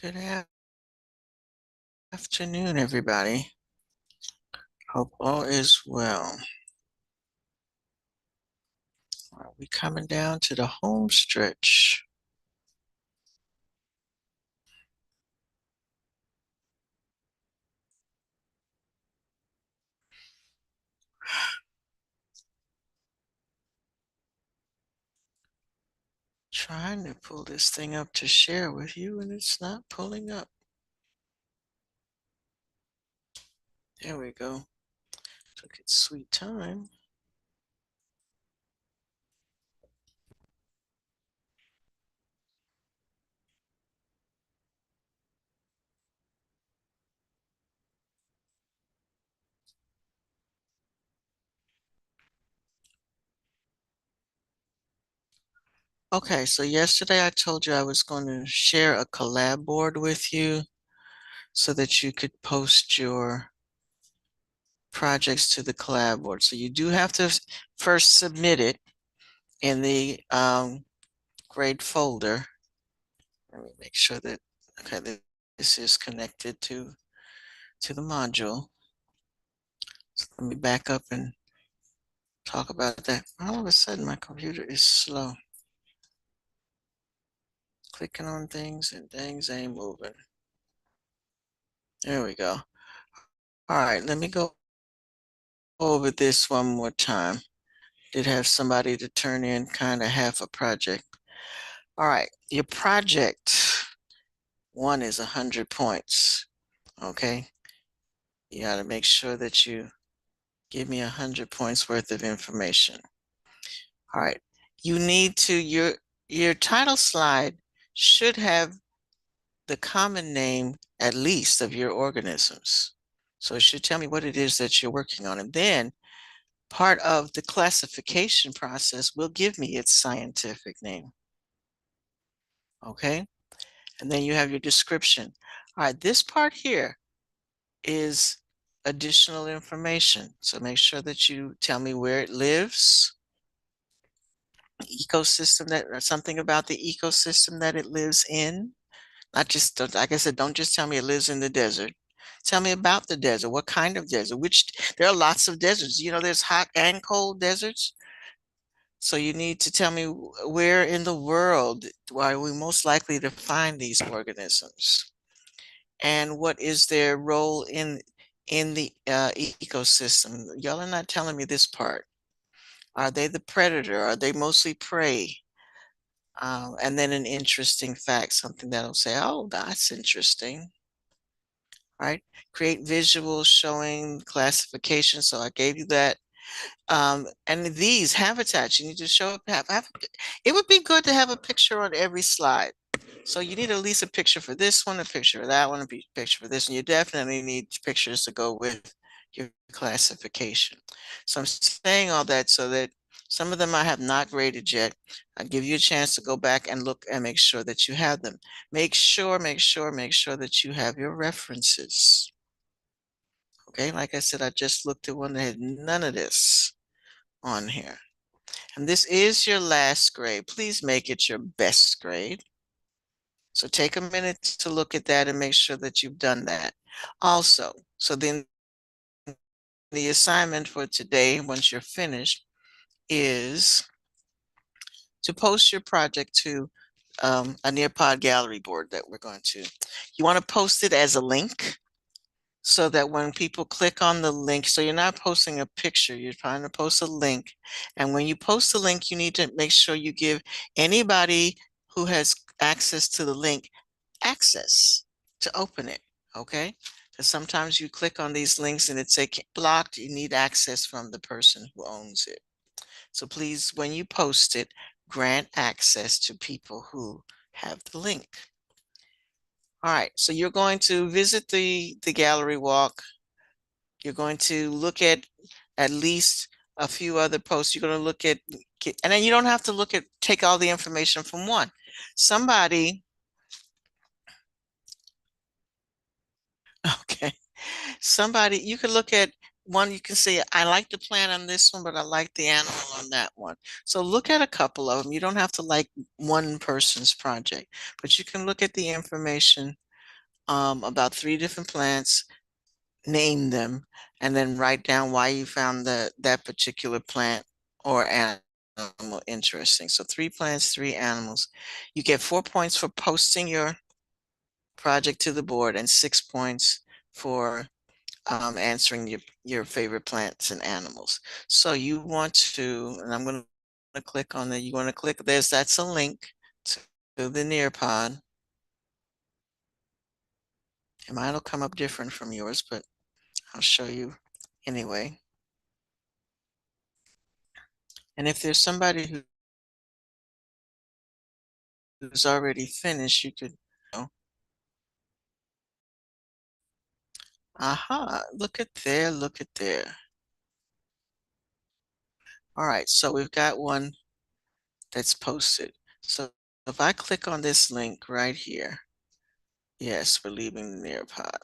Good afternoon, everybody. Hope all is well. Are we coming down to the home stretch? Trying to pull this thing up to share with you, and it's not pulling up. There we go. Took its sweet time. Okay, so yesterday I told you I was going to share a collab board with you so that you could post your projects to the collab board. So you do have to first submit it in the grade folder. Let me make sure that, okay, this is connected to the module. So let me back up and talk about that. All of a sudden, my computer is slow. Clicking on things and things ain't moving. There we go. All right, let me go over this one more time. Did have somebody to turn in kind of half a project. All right, your project one is 100 points. Okay, you got to make sure that you give me 100 points worth of information. All right, you need to your title slide should have the common name at least of your organisms. So it should tell me what it is that you're working on. And then part of the classification process will give me its scientific name. Okay. And then you have your description. All right, this part here is additional information. So make sure that you tell me where it lives, ecosystem that, or something about the ecosystem that it lives in. Not just, like I said, don't just tell me it lives in the desert. Tell me about the desert. What kind of desert? There are lots of deserts. You know, there's hot and cold deserts. So you need to tell me where in the world are we most likely to find these organisms, and what is their role in the ecosystem. Y'all are not telling me this part. Are they the predator? Are they mostly prey? And then an interesting fact, something that'll say, oh, that's interesting. Right? Create visuals showing classification. So I gave you that. And these habitats, you need to show up. It would be good to have a picture on every slide. So you need at least a picture for this one, a picture for that one, a picture for this, and you definitely need pictures to go with your classification. So I'm saying all that so that some of them I have not graded yet. I'll give you a chance to go back and look and make sure that you have them. Make sure that you have your references. Okay, like I said, I just looked at one that had none of this on here. And this is your last grade. Please make it your best grade. So take a minute to look at that and make sure that you've done that. Also, so then the assignment for today, once you're finished, is to post your project to a Nearpod gallery board that we're going to. You want to post it as a link so that when people click on the link, so you're not posting a picture, you're trying to post a link. And when you post the link, you need to make sure you give anybody who has access to the link access to open it, okay? Because sometimes you click on these links and it's blocked. You need access from the person who owns it. So please, when you post it, grant access to people who have the link. All right, so you're going to visit the gallery walk. You're going to look at least a few other posts. You're going to look at, and then you don't have to take all the information from one. Somebody, okay, somebody, you can look at one, you can say, I like the plant on this one, but I like the animal on that one. So look at a couple of them. You don't have to like one person's project, but you can look at the information about 3 different plants, name them, and then write down why you found that particular plant or animal interesting. So 3 plants, 3 animals. You get 4 points for posting your project to the board and 6 points for answering your favorite plants and animals. So you want to, and I'm going to click on that. You want to click, that's a link to the Nearpod. And mine will come up different from yours, but I'll show you anyway. And if there's somebody who's already finished, you could, aha, look at there, look at there. All right, so we've got one that's posted. So if I click on this link right here, yes, we're leaving the Nearpod.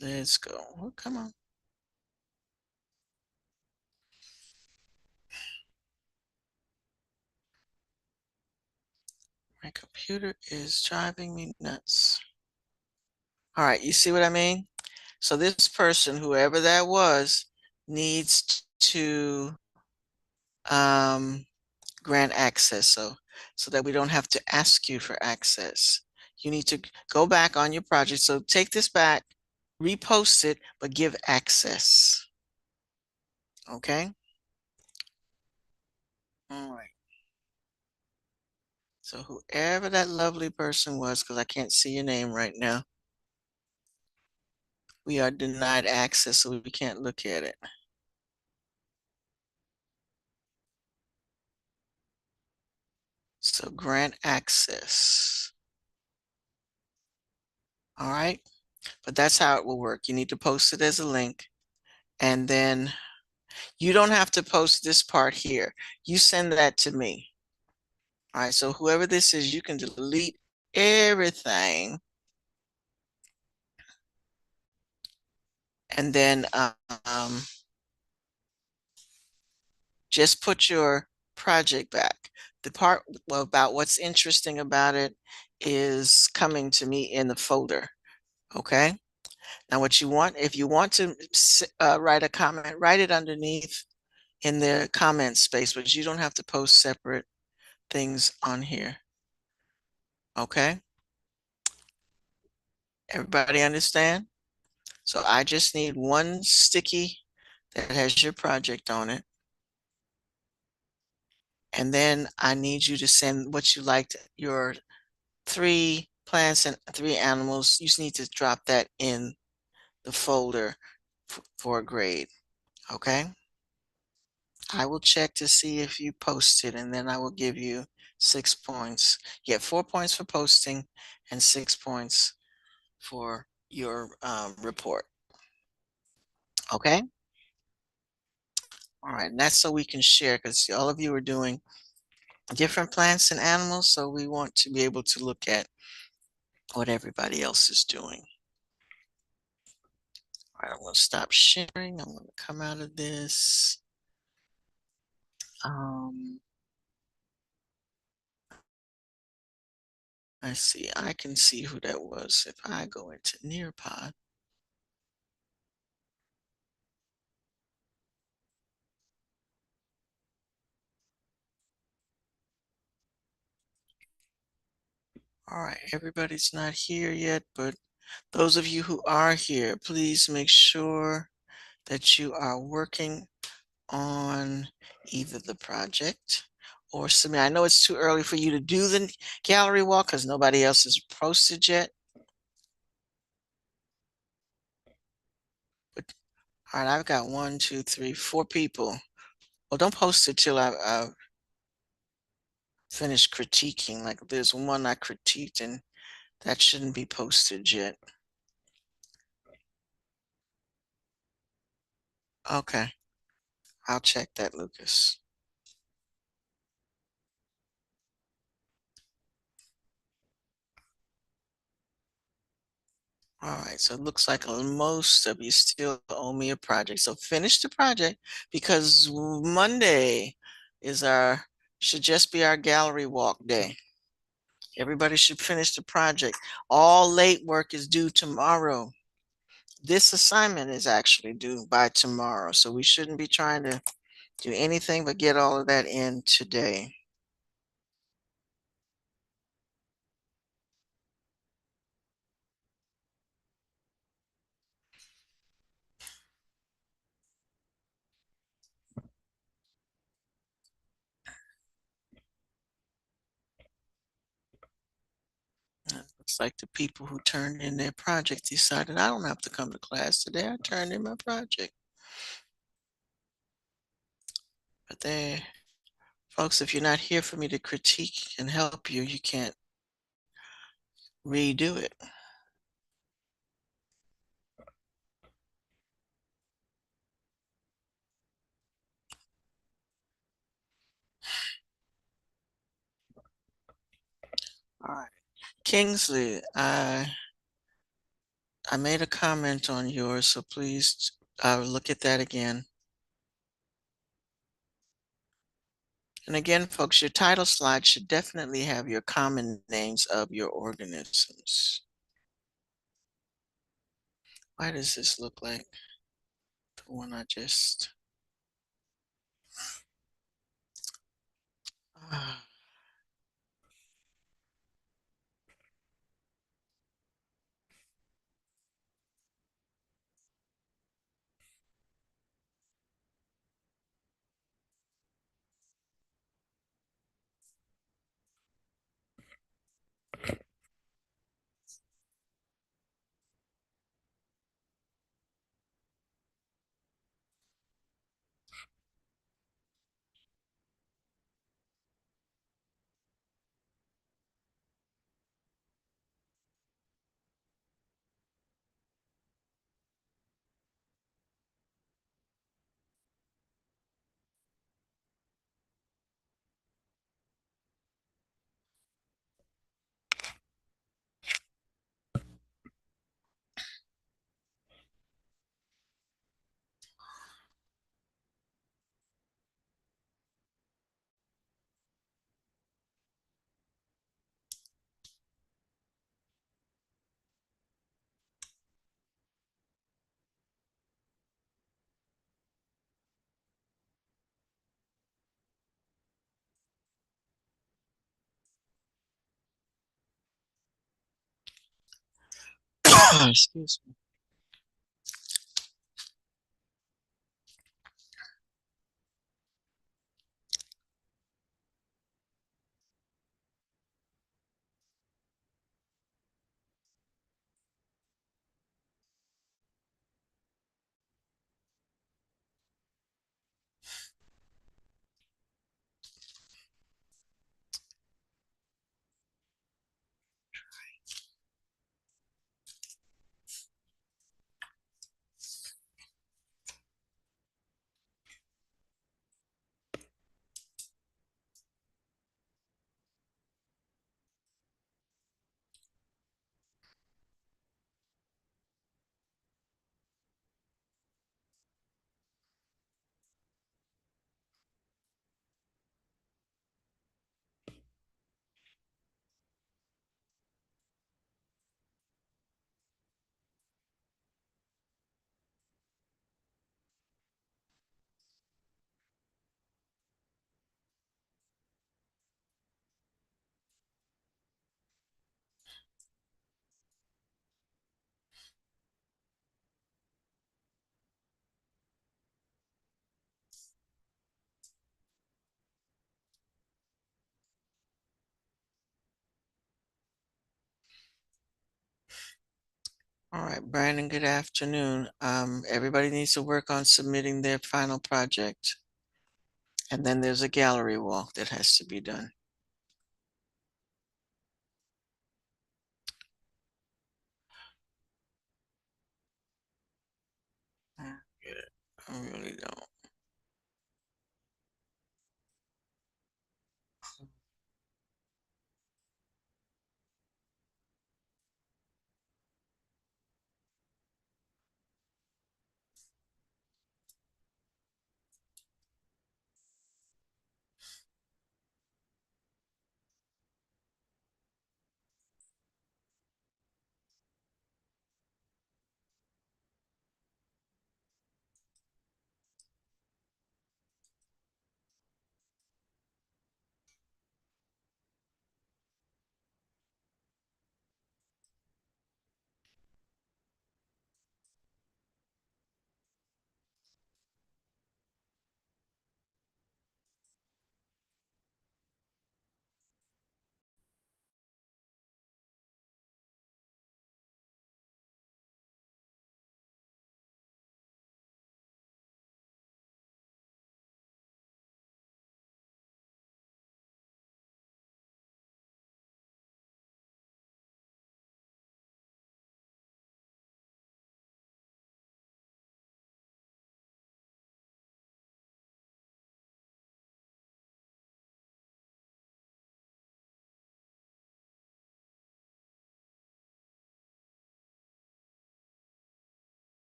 Let's go. Oh, come on. My computer is driving me nuts. All right, you see what I mean? So this person, whoever that was, needs to grant access so that we don't have to ask you for access. You need to go back on your project. So take this back, repost it, but give access. Okay? All right. So whoever that lovely person was, because I can't see your name right now, we are denied access, so we can't look at it. So grant access. All right. But that's how it will work. You need to post it as a link, and then you don't have to post this part here. You send that to me. All right. So whoever this is, you can delete everything. And then just put your project back. The part about what's interesting about it is coming to me in the folder. Okay. Now, what you want, if you want to write a comment, write it underneath in the comment space, but you don't have to post separate things on here. Okay. Everybody understand? So I just need one sticky that has your project on it. And then I need you to send what you liked, your 3 plants and 3 animals. You just need to drop that in the folder for a grade. Okay. I will check to see if you posted, and then I will give you 6 points. You get 4 points for posting and 6 points for your report. Okay. All right. And that's so we can share, because all of you are doing different plants and animals. So we want to be able to look at what everybody else is doing. All right. I'm going to stop sharing. I'm going to come out of this. I see. I can see who that was if I go into Nearpod. All right, everybody's not here yet, but those of you who are here, please make sure that you are working on either the project or submit. I know it's too early for you to do the gallery walk because nobody else has posted yet. But all right, I've got 1, 2, 3, 4 people. Well, don't post it till I finish critiquing. Like there's one I critiqued and that shouldn't be posted yet. Okay, I'll check that, Lucas. All right, so it looks like most of you still owe me a project. So finish the project because Monday is should just be our gallery walk day. Everybody should finish the project. All late work is due tomorrow. This assignment is actually due by tomorrow, so we shouldn't be trying to do anything but get all of that in today. Looks like the people who turned in their project decided I don't have to come to class today. I turned in my project. But they, folks, if you're not here for me to critique and help you, you can't redo it. All right. Kingsley, I made a comment on yours, so please look at that again. And again, folks, your title slide should definitely have your common names of your organisms. Why does this look like the one I just... Excuse me. All right, Brandon, good afternoon. Everybody needs to work on submitting their final project. And then there's a gallery walk that has to be done. I don't get it. I really don't.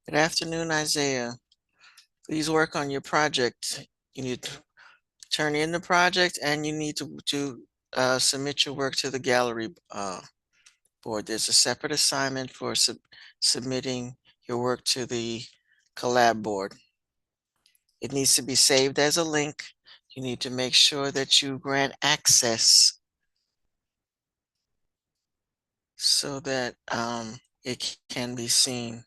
Good afternoon, Isaiah. Please work on your project. You need to turn in the project and you need to submit your work to the gallery board. There's a separate assignment for submitting your work to the collab board. It needs to be saved as a link. You need to make sure that you grant access so that it can be seen.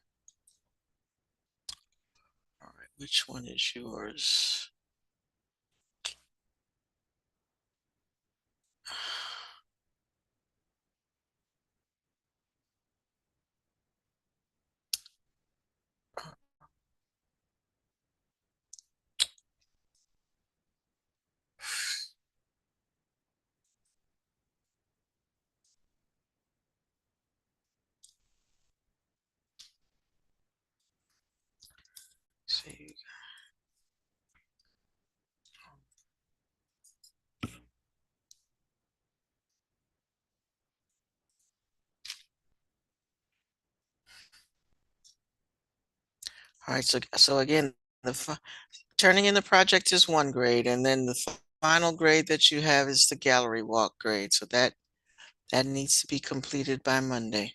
All right, which one is yours? See. All right, so again, turning in the project is one grade, and then the final grade that you have is the gallery walk grade. So that needs to be completed by Monday.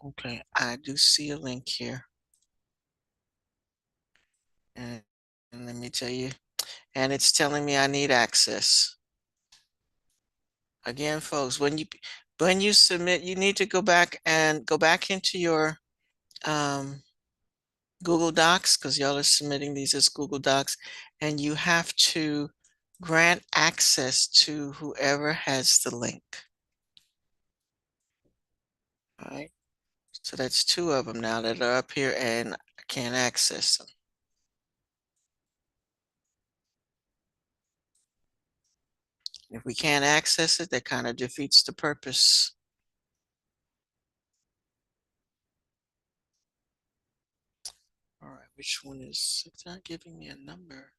Okay, I do see a link here. And let me tell you, and it's telling me I need access. Again, folks, when you submit, you need to go back into your Google Docs, because y'all are submitting these as Google Docs, and you have to grant access to whoever has the link. All right. So that's two of them now that are up here and I can't access them. If we can't access it, that kind of defeats the purpose. All right, which one is, it's not giving me a number.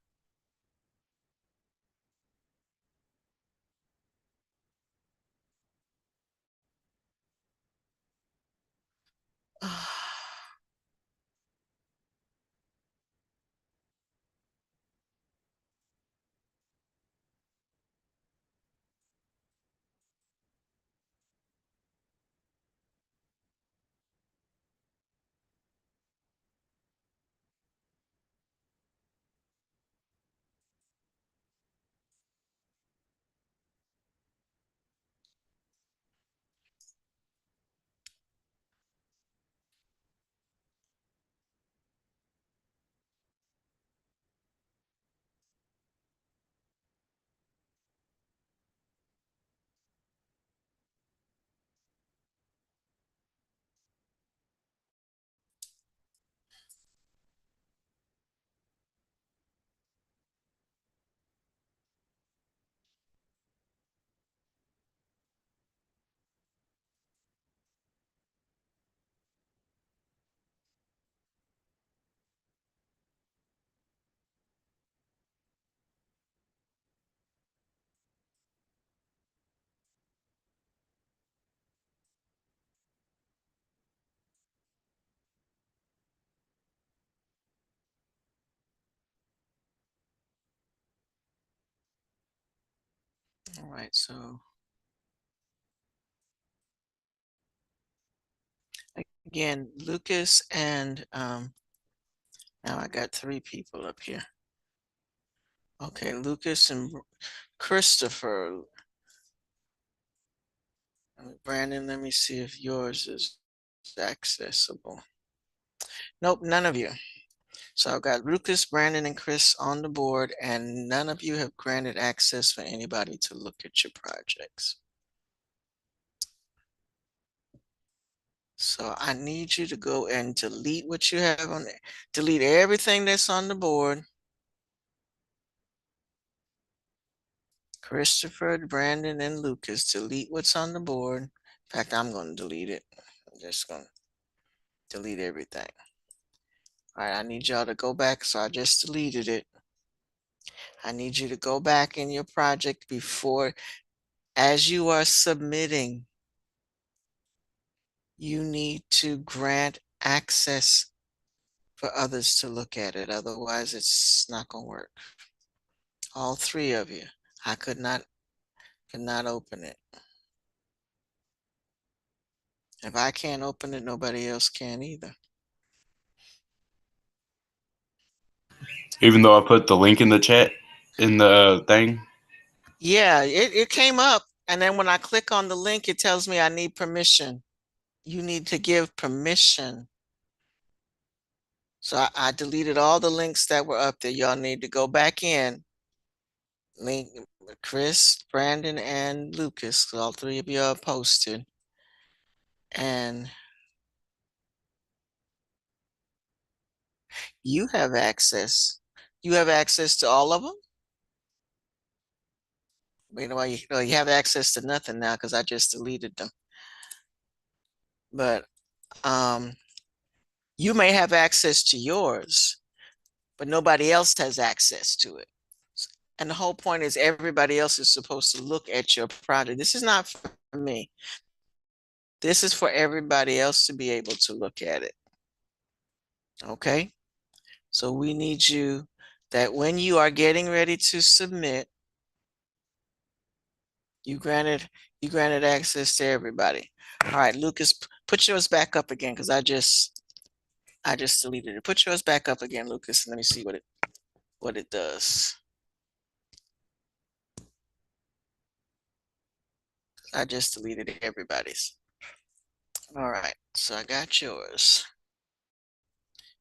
All right, so again, Lucas and now I got three people up here. Okay, Lucas and Christopher. Brandon, let me see if yours is accessible. Nope, none of you. So I've got Lucas, Brandon, and Chris on the board, and none of you have granted access for anybody to look at your projects. So I need you to go and delete what you have on there. Delete everything that's on the board. Christopher, Brandon, and Lucas, delete what's on the board. In fact, I'm going to delete it. I'm just going to delete everything. All right, I need y'all to go back. So I just deleted it. I need you to go back in your project before As you are submitting, you need to grant access for others to look at it. Otherwise, it's not going to work. All three of you. I could not open it. If I can't open it, nobody else can either. Even though I put the link in the chat in the thing. Yeah, it came up. And then when I click on the link, it tells me I need permission. You need to give permission. So I deleted all the links that were up there. Y'all need to go back in. Link Chris, Brandon, and Lucas. All three of you are posted. And you have access. You have access to all of them? You have access to nothing now because I just deleted them. But you may have access to yours, but nobody else has access to it. And the whole point is everybody else is supposed to look at your project. This is not for me. This is for everybody else to be able to look at it. Okay? So we need you that when you are getting ready to submit, you granted access to everybody. All right, Lucas, put yours back up again because I just deleted it. Put yours back up again, Lucas, and let me see what it does. I just deleted everybody's. All right, so I got yours.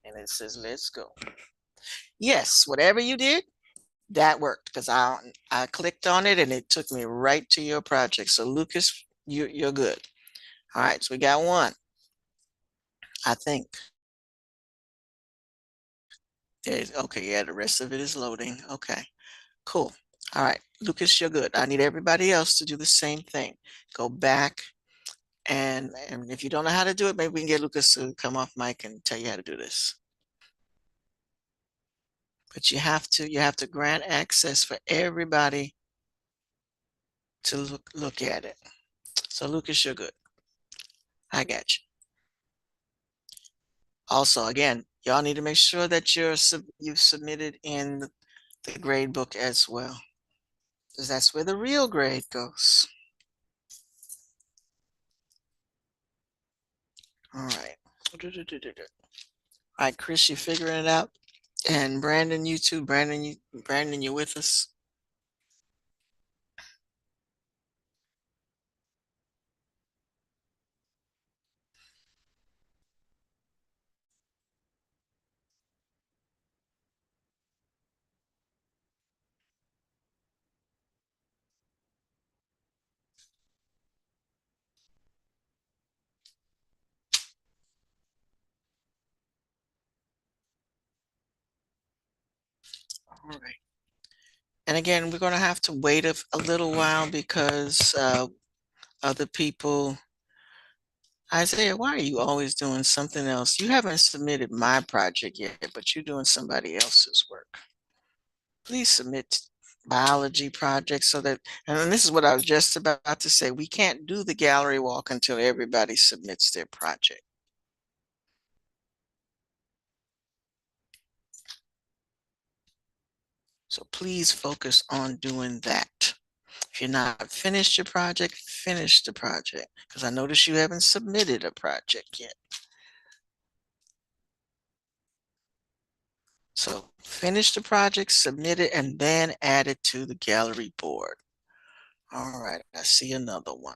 And it says, let's go. Yes, whatever you did, that worked because I clicked on it and it took me right to your project. So Lucas, you're good. All right, so we got one, I think. Okay, yeah, the rest of it is loading. Okay, cool. All right, Lucas, you're good. I need everybody else to do the same thing. Go back and if you don't know how to do it, maybe we can get Lucas to come off mic and tell you how to do this. But you have to grant access for everybody to look at it. So Lucas, you're good. I got you. Also, again, y'all need to make sure that you've submitted in the grade book as well, because that's where the real grade goes. All right. All right, Chris, you figuring it out? And Brandon, you too. Brandon, you with us? All right. And again, we're going to have to wait a little while because other people. Isaiah, why are you always doing something else? You haven't submitted my project yet, but you're doing somebody else's work. Please submit biology projects so that, and this is what I was just about to say, we can't do the gallery walk until everybody submits their project. So please focus on doing that. If you're not finished your project, finish the project, because I notice you haven't submitted a project yet. So finish the project, submit it, and then add it to the gallery board. All right, I see another one.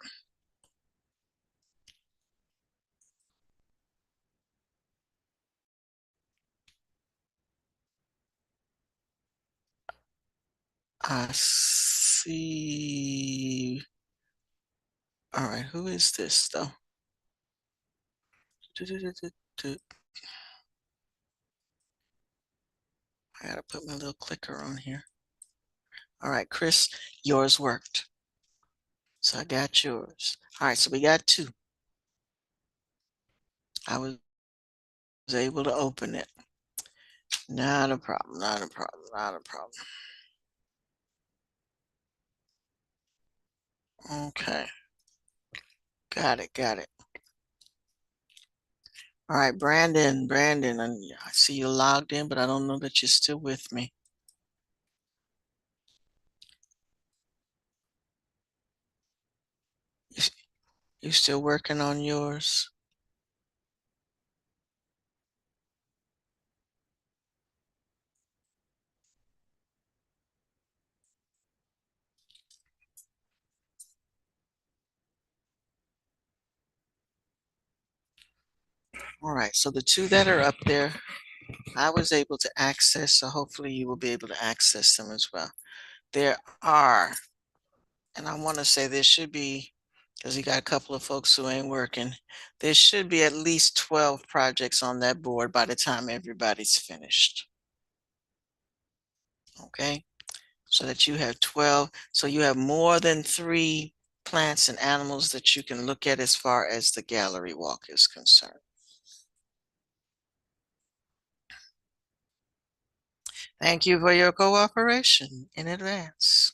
I see. All right, who is this though? I gotta put my little clicker on here. All right, Chris, yours worked. So I got yours. All right, so we got two. I was able to open it. Not a problem, not a problem, not a problem. Okay. Got it. Got it. All right, Brandon. Brandon, and I see you logged in, but I don't know that you're still with me. You, you still working on yours? All right, so the two that are up there, I was able to access, so hopefully you will be able to access them as well. There are, and I want to say there should be, because you got a couple of folks who ain't working, there should be at least 12 projects on that board by the time everybody's finished. Okay, so that you have 12, so you have more than 3 plants and animals that you can look at as far as the gallery walk is concerned. Thank you for your cooperation in advance.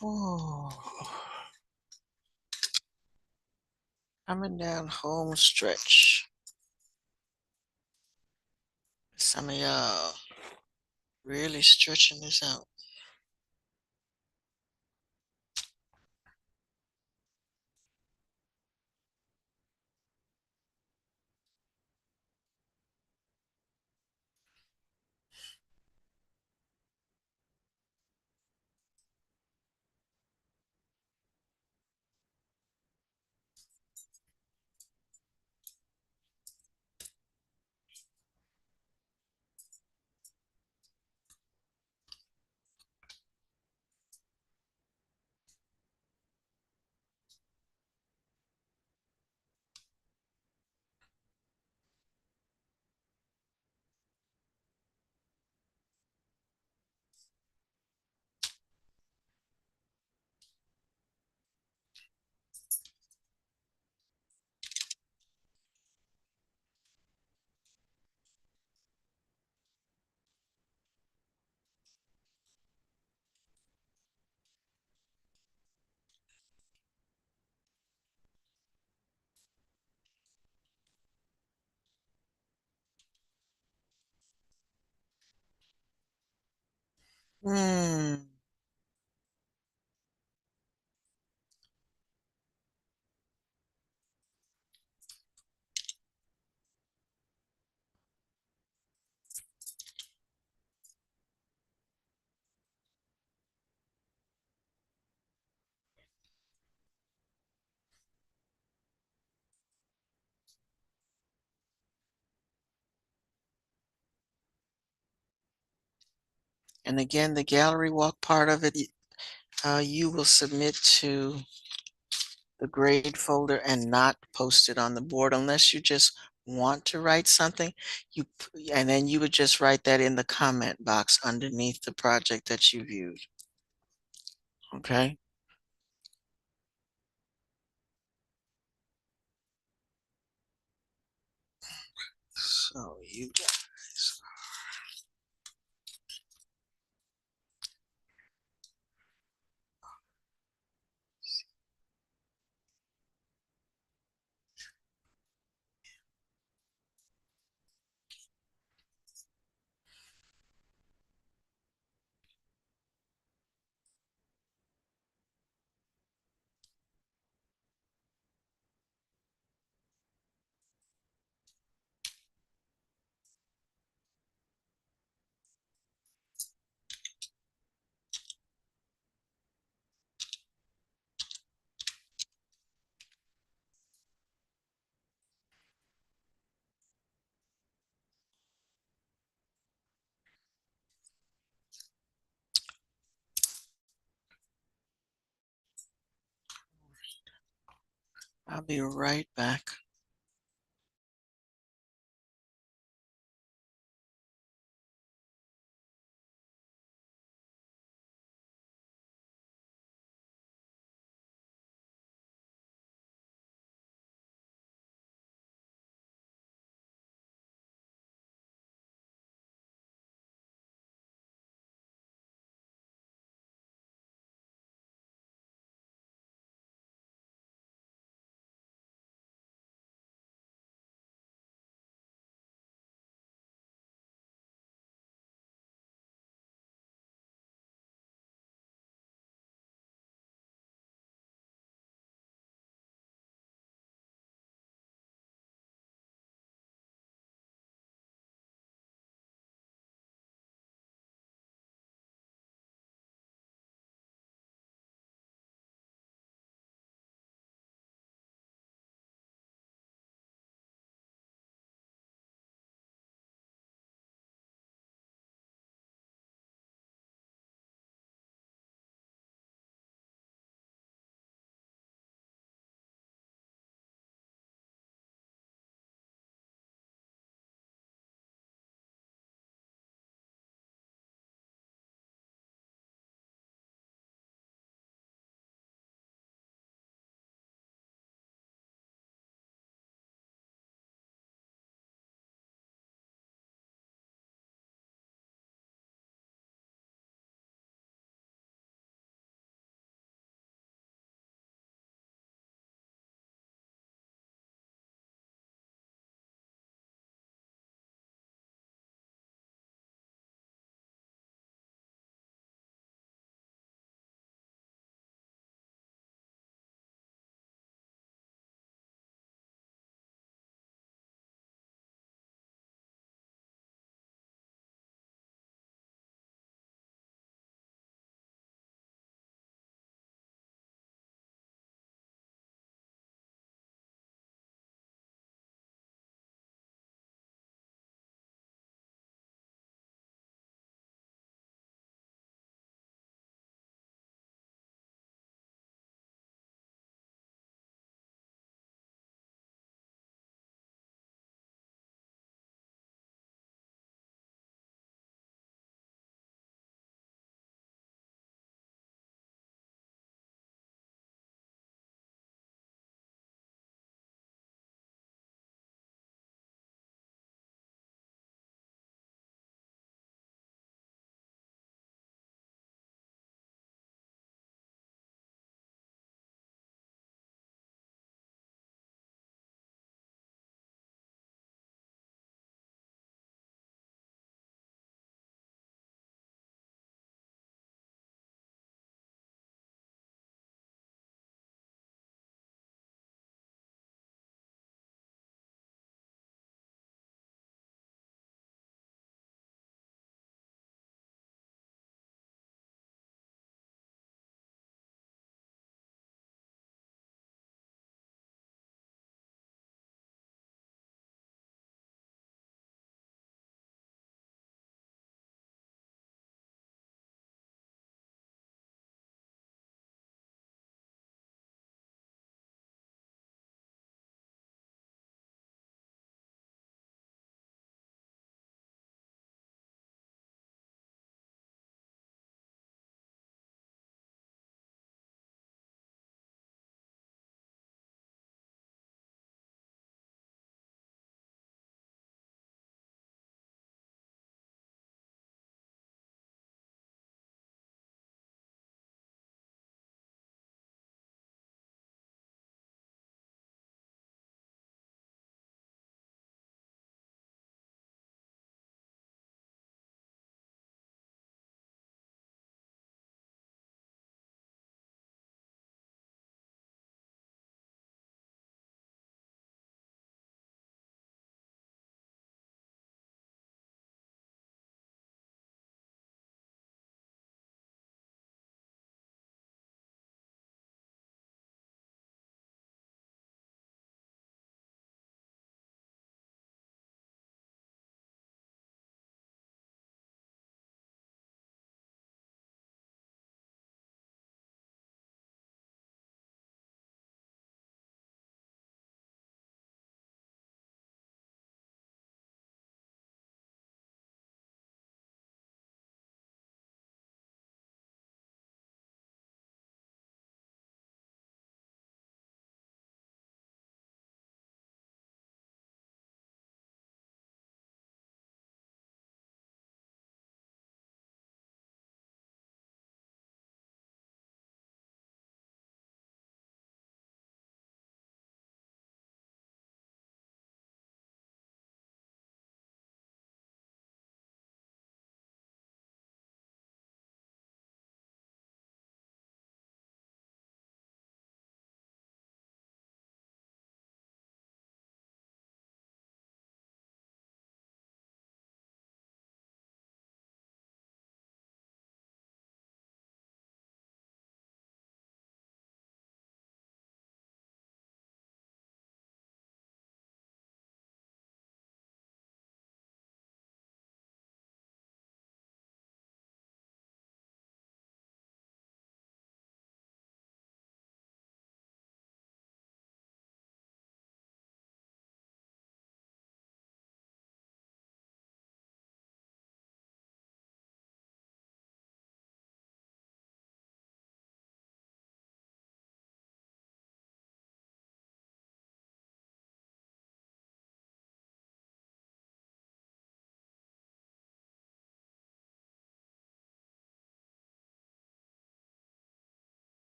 Oh, coming down home stretch. Some of y'all really stretching this out. Hmm. And again, the gallery walk part of it, you will submit to the grade folder and not post it on the board unless you just want to write something. And then you would just write that in the comment box underneath the project that you viewed. Okay. So you guys, I'll be right back.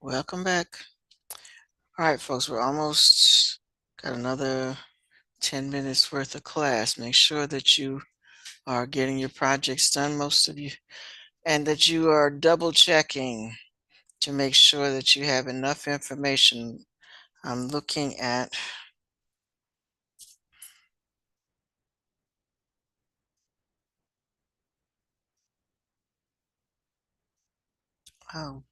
Welcome back. All right, folks, we're almost got another 10 minutes worth of class. Make sure that you are getting your projects done, most of you, and that you are double checking to make sure that you have enough information. I'm looking at, oh,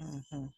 Mhm.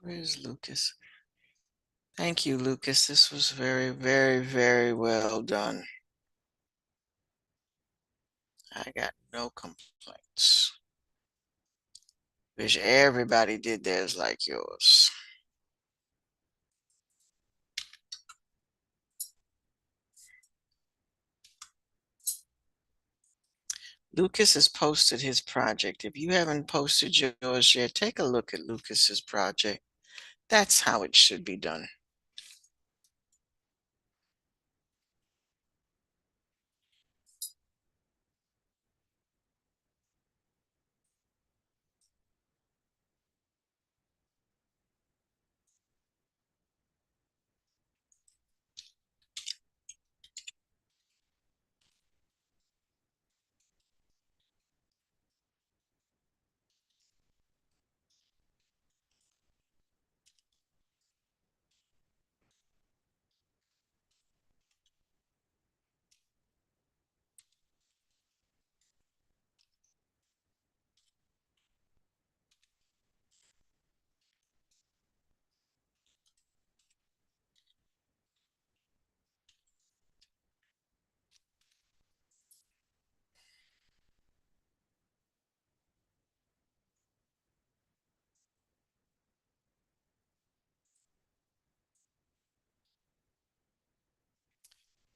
Where's Lucas? Thank you, Lucas. This was very, very, very well done. I got no complaints. Wish everybody did theirs like yours. Lucas has posted his project. If you haven't posted yours yet, take a look at Lucas's project. That's how it should be done.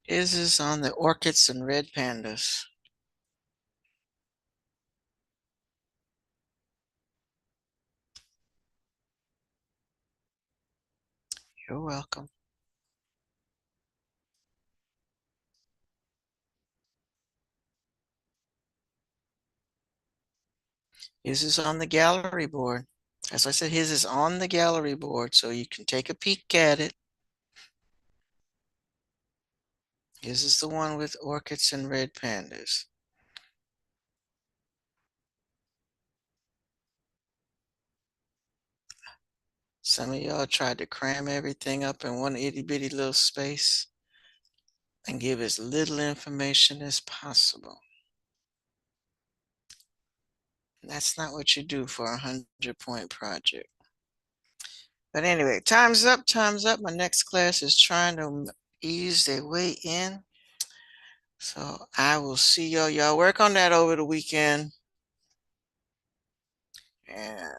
His is on the orchids and red pandas. You're welcome. His is on the gallery board. As I said, his is on the gallery board, so you can take a peek at it. His is the one with orchids and red pandas. Some of y'all tried to cram everything up in one itty bitty little space and give as little information as possible. That's not what you do for a 100-point project. But anyway, time's up, time's up. My next class is trying to ease their way in. So I will see y'all. Y'all work on that over the weekend. And